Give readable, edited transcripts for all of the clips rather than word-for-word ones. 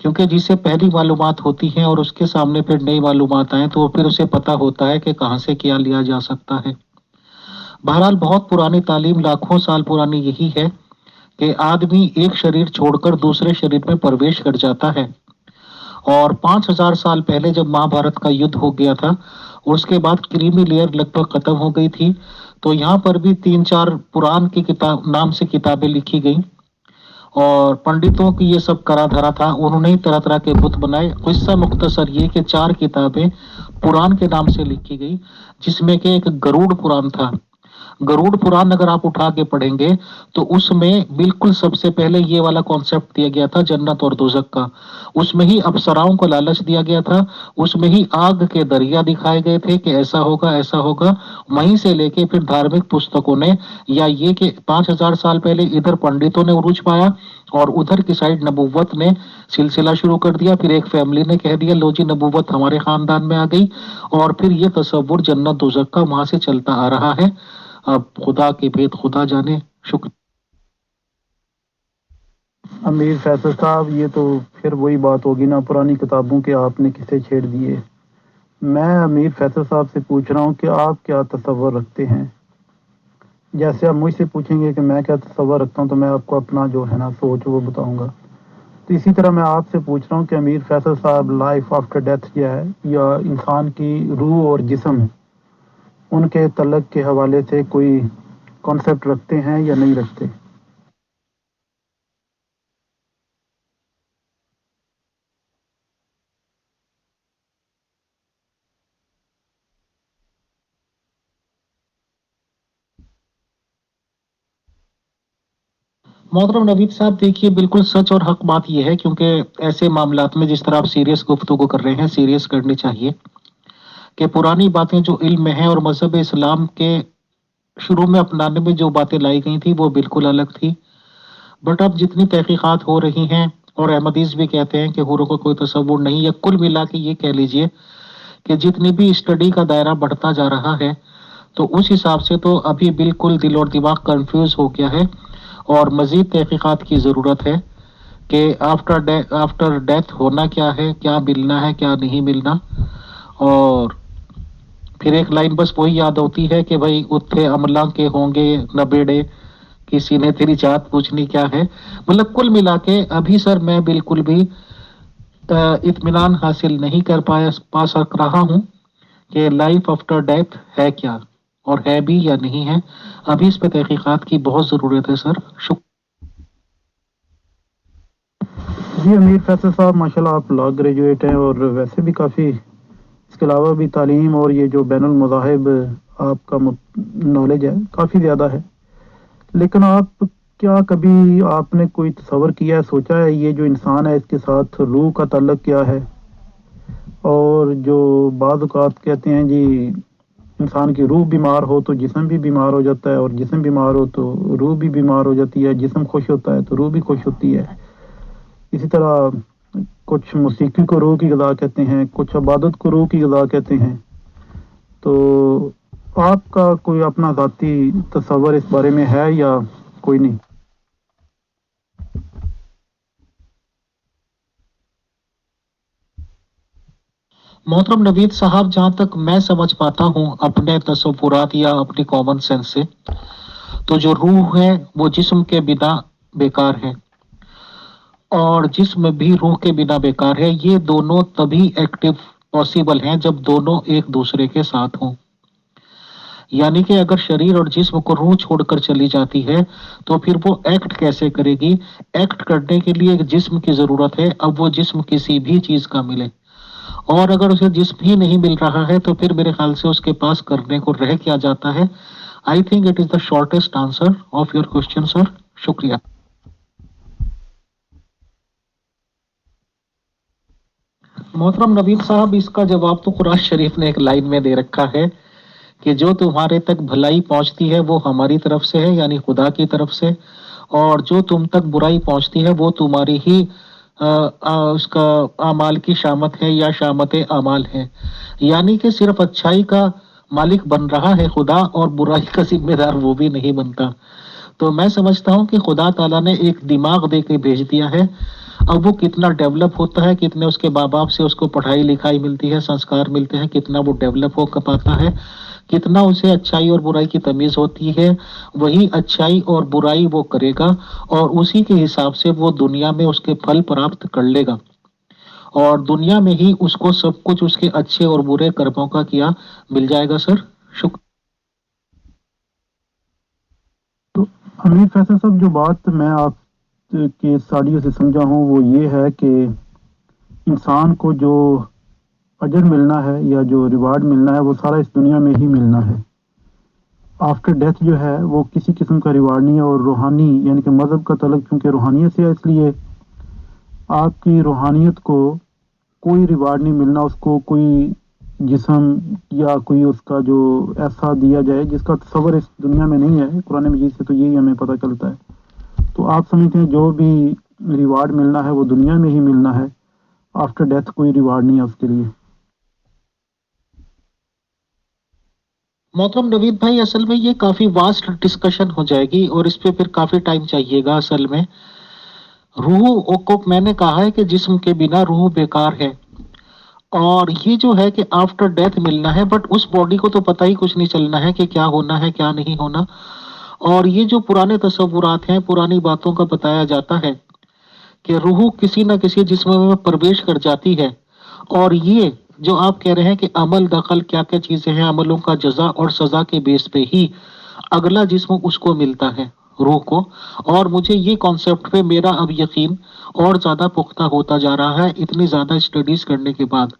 کیونکہ جسے پہلی معلومات ہوتی ہیں اور اس کے سامنے پھر نئی معلومات آئیں تو پھر اسے پتہ ہوتا ہے کہ کہاں سے کیا لیا جا سکتا ہے۔ بہرحال بہت پرانی تعلیم، لاکھوں سال پرانی، یہی ہے کہ آدمی ایک شریر چھوڑ کر دوسرے شریر میں پرویش کر جاتا ہے، اور 5000 سال پہلے جب مہا بھارت کا یدھ ہو گیا تھا، اس کے بعد کریمی لیئر لگ بھگ ختم ہو گئی تھی، تو یہاں پر بھی 3 4 پران کی کتاب نام سے کتابیں لکھی گئیں، اور پنڈتوں کی یہ سب کرا دھرا تھا، انہوں نے طرح طرح کے بت بنائے۔ قصہ مختصر یہ کہ 4 کتابیں پران کے نام سے لکھی گئی، جس میں کہ ایک گروڑ پران تھا۔ گروڑ پران اگر آپ اٹھا کے پڑھیں گے تو اس میں بالکل سب سے پہلے یہ والا کانسیپٹ دیا گیا تھا جنت اور دوزخ کا، اس میں ہی اپسراؤں کو لالچ دیا گیا تھا، اس میں ہی آگ کے دریا دکھائے گئے تھے کہ ایسا ہوگا ایسا ہوگا۔ وہیں سے لے کے پھر دھارمک پستکوں نے، یا یہ کہ 5000 سال پہلے ادھر پنڈتوں نے عروج پایا اور ادھر کی سائڈ نبوت نے سلسلہ شروع کر دیا، پھر ایک فیملی نے کہہ دیا لو جی نبوت ہمارے خاندان میں آ گئی، اور پھر یہ تصور جنت دوزخ کا وہاں سے چلتا آ رہا ہے۔ اب خدا کے بھید خدا جانے۔ شکریہ۔ امیر فیصل صاحب، یہ تو پھر وہی بات ہوگی نا، پرانی کتابوں کے آپ نے کسے چھیڑ دیے۔ میں امیر فیصل صاحب سے پوچھ رہا ہوں کہ آپ کیا تصور رکھتے ہیں؟ جیسے آپ مجھ سے پوچھیں گے کہ میں کیا تصور رکھتا ہوں، تو میں آپ کو اپنا جو ہے نا سوچ وہ بتاؤں گا۔ تو اسی طرح میں آپ سے پوچھ رہا ہوں کہ امیر فیصل صاحب لائف آفٹر ڈیتھ کیا ہے، یا انسان کی روح اور جسم ان کے تعلق کے حوالے سے کوئی کانسیپٹ رکھتے ہیں یا نہیں رکھتے؟ محترم نوید صاحب، دیکھیے بالکل سچ اور حق بات یہ ہے، کیونکہ ایسے معاملات میں جس طرح آپ سیریس گفتگو کر رہے ہیں، سیریس کرنی چاہیے، کہ پرانی باتیں جو علم میں ہیں اور مذہب اسلام کے شروع میں اپنانے میں جو باتیں لائی گئی تھی وہ بالکل الگ تھی، بٹ اب جتنی تحقیقات ہو رہی ہیں، اور احمدیز بھی کہتے ہیں کہ حوروں کا کوئی تصور نہیں، یا کل ملا کے یہ کہہ لیجئے کہ جتنی بھی اسٹڈی کا دائرہ بڑھتا جا رہا ہے، تو اس حساب سے تو ابھی بالکل دل اور دماغ کنفیوز ہو گیا ہے، اور مزید تحقیقات کی ضرورت ہے کہ آفٹر ڈیتھ ہونا کیا ہے، کیا ملنا ہے، کیا نہیں ملنا۔ اور پھر ایک لائن بس وہی یاد ہوتی ہے کہ بھائی اتھے عملہ کے ہوں گے نہ بیڑے، کسی نے تیری جات پوچھنی کیا ہے۔ مطلب کل ملا کے ابھی سر میں بالکل بھی اطمینان حاصل نہیں کر پا سک رہا ہوں کہ لائف آفٹر ڈیتھ ہے کیا، اور ہے بھی یا نہیں ہے۔ ابھی اس پہ تحقیقات کی بہت ضرورت ہے سر۔ جی امیر فیصل صاحب، ماشاءاللہ آپ لا گریجویٹ ہیں، اور ویسے بھی کافی اس کے علاوہ بھی تعلیم اور یہ جو بین المذاہب آپ کا نالج ہے کافی زیادہ ہے، لیکن آپ کیا کبھی آپ نے کوئی تصور کیا ہے، سوچا ہے یہ جو انسان ہے اس کے ساتھ روح کا تعلق کیا ہے؟ اور جو بعض اوقات کہتے ہیں جی انسان کی روح بیمار ہو تو جسم بھی بیمار ہو جاتا ہے، اور جسم بیمار ہو تو روح بھی بیمار ہو جاتی ہے، جسم خوش ہوتا ہے تو روح بھی خوش ہوتی ہے۔ اسی طرح کچھ موسیقی کو روح کی غذا کہتے ہیں، کچھ عبادت کو روح کی غذا کہتے ہیں۔ تو آپ کا کوئی اپنا ذاتی تصور اس بارے میں ہے یا کوئی نہیں؟ محترم نوید صاحب، جہاں تک میں سمجھ پاتا ہوں اپنے تصورات یا اپنی کامن سینس سے، تو جو روح ہے وہ جسم کے بنا بیکار ہے، اور جسم بھی روح کے بنا بیکار ہے۔ یہ دونوں تبھی ایکٹیو پاسبل ہیں جب دونوں ایک دوسرے کے ساتھ ہوں، یعنی کہ اگر شریر اور جسم کو روح چھوڑ کر چلی جاتی ہے تو پھر وہ ایکٹ کیسے کرے گی؟ ایکٹ کرنے کے لیے ایک جسم کی ضرورت ہے، اب وہ جسم کسی بھی چیز کا ملے، اور اگر اسے جسم ہی نہیں مل رہا ہے تو پھر میرے خیال سے اس کے پاس کرنے کو رہ کیا جاتا ہے۔ I think it is the shortest answer of your question sir. شکریہ۔ محترم نوید صاحب، اس کا جواب تو قرآن شریف نے ایک لائن میں دے رکھا ہے کہ جو تمہارے تک بھلائی پہنچتی ہے وہ ہماری طرف سے ہے، یعنی خدا کی طرف سے، اور جو تم تک برائی پہنچتی ہے وہ تمہاری ہی اس کا اعمال کی شامت ہے یا شامت اعمال ہے، یعنی کہ صرف اچھائی کا مالک بن رہا ہے خدا، اور برائی کا ذمہ دار وہ بھی نہیں بنتا۔ تو میں سمجھتا ہوں کہ خدا تعالیٰ نے ایک دماغ دے کے بھیج دیا ہے، اب وہ کتنا ڈیولپ ہوتا ہے، کتنے اس کے ماں باپ سے اس کو پڑھائی لکھائی ملتی ہے، سنسکار ملتے ہیں، کتنا وہ ڈیولپ ہو پاتا ہے، کتنا اسے اچھائی اور برائی کی تمیز ہوتی ہے، وہی اچھائی اور برائی وہ کرے گا اور اسی کے حساب سے وہ دنیا میں اس کے پھل پراپت کر لے گا، اور دنیا میں ہی اس کو سب کچھ اس کے اچھے اور برے کرموں کا کیا مل جائے گا سر۔ شکریہ۔ تو امیر فیصل صاحب، جو بات میں آپ کے سالیوں سے سمجھا ہوں وہ یہ ہے کہ انسان کو جو اجر ملنا ہے یا جو ریوارڈ ملنا ہے وہ سارا اس دنیا میں ہی ملنا ہے۔ آفٹر ڈیتھ جو ہے وہ کسی قسم کا ریوارڈ نہیں ہے، اور روحانی یعنی کہ مذہب کا تعلق چونکہ روحانیت سے ہے، اس لیے آپ کی روحانیت کو کوئی ریوارڈ نہیں ملنا، اس کو کوئی جسم یا کوئی اس کا جو ایسا دیا جائے جس کا تصور اس دنیا میں نہیں ہے۔ قرآن مجید سے تو یہی ہمیں پتہ چلتا ہے۔ تو آپ سمجھتے ہیں جو بھی ریوارڈ ملنا ہے وہ دنیا میں ہی ملنا ہے، آفٹر ڈیتھ کوئی ریوارڈ نہیں ہے اس کے لیے۔ محترم نوید بھائی، اصل میں یہ کافی واسٹ ڈسکشن ہو جائے گی اور اس پہ پھر کافی ٹائم چاہیے گا۔ اصل میں روح کو میں نے کہا ہے کہ جسم کے بنا روح بیکار ہے، اور یہ جو ہے کہ آفٹر ڈیتھ ملنا ہے، بٹ اس باڈی کو تو پتہ ہی کچھ نہیں چلنا ہے کہ کیا ہونا ہے کیا نہیں ہونا، اور یہ جو پرانے تصورات ہیں، پرانی باتوں کا بتایا جاتا ہے کہ روح کسی نہ کسی جسم میں پرویش کر جاتی ہے، اور یہ جو آپ کہہ رہے ہیں کہ عمل دخل کیا کیا چیزیں ہیں، عملوں کا جزا اور سزا کے بیس پہ ہی اگلا جسم اس کو ملتا ہے روح کو، اور مجھے یہ کانسیپٹ پہ میرا اب یقین اور زیادہ پختہ ہوتا جا رہا ہے اتنی زیادہ اسٹڈیز کرنے کے بعد۔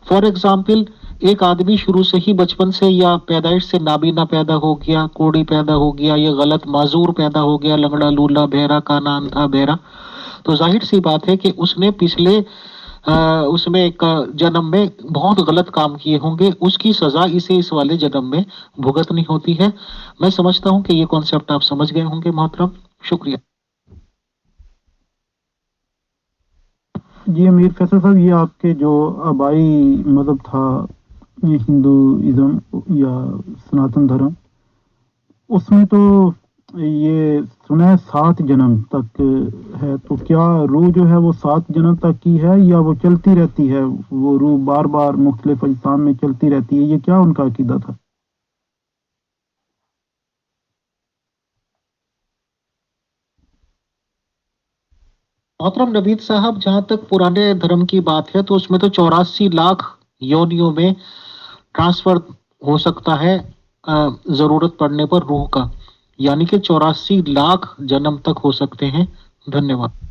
فار ایگزامپل، ایک آدمی شروع سے ہی بچپن سے یا پیدائش سے نابینا پیدا ہو گیا، کوڑی پیدا ہو گیا، یا غلط معذور پیدا ہو گیا، لنگڑا لولا بہرا کانا اندھا بہرا، تو ظاہر سی بات ہے کہ اس نے پچھلے اس میں ایک جنم میں بہت غلط کام کیے ہوں گے، اس کی سزا اسے اس والے جنم میں بھگتنی ہوتی ہے۔ میں سمجھتا ہوں کہ یہ کانسیپٹ آپ سمجھ گئے ہوں گے محترم۔ شکریہ۔ جی امیر فیصل صاحب، یہ آپ کے جو آبائی مذہب تھا، یہ ہندوازم یا سناتن دھرم، اس میں تو یہ سنا ہے 7 جنم تک ہے، تو کیا روح جو ہے وہ 7 جنم تک کی ہے یا وہ چلتی رہتی ہے، وہ روح بار بار مختلف اجسام میں چلتی رہتی ہے؟ یہ کیا ان کا عقیدہ تھا؟ محترم نوید صاحب، جہاں تک پرانے دھرم کی بات ہے تو اس میں تو 84 لاکھ یونیوں میں ٹرانسفر ہو سکتا ہے ضرورت پڑنے پر روح کا، یعنی کہ 84 لاکھ جنم تک ہو سکتے ہیں۔ دھنیہ واد۔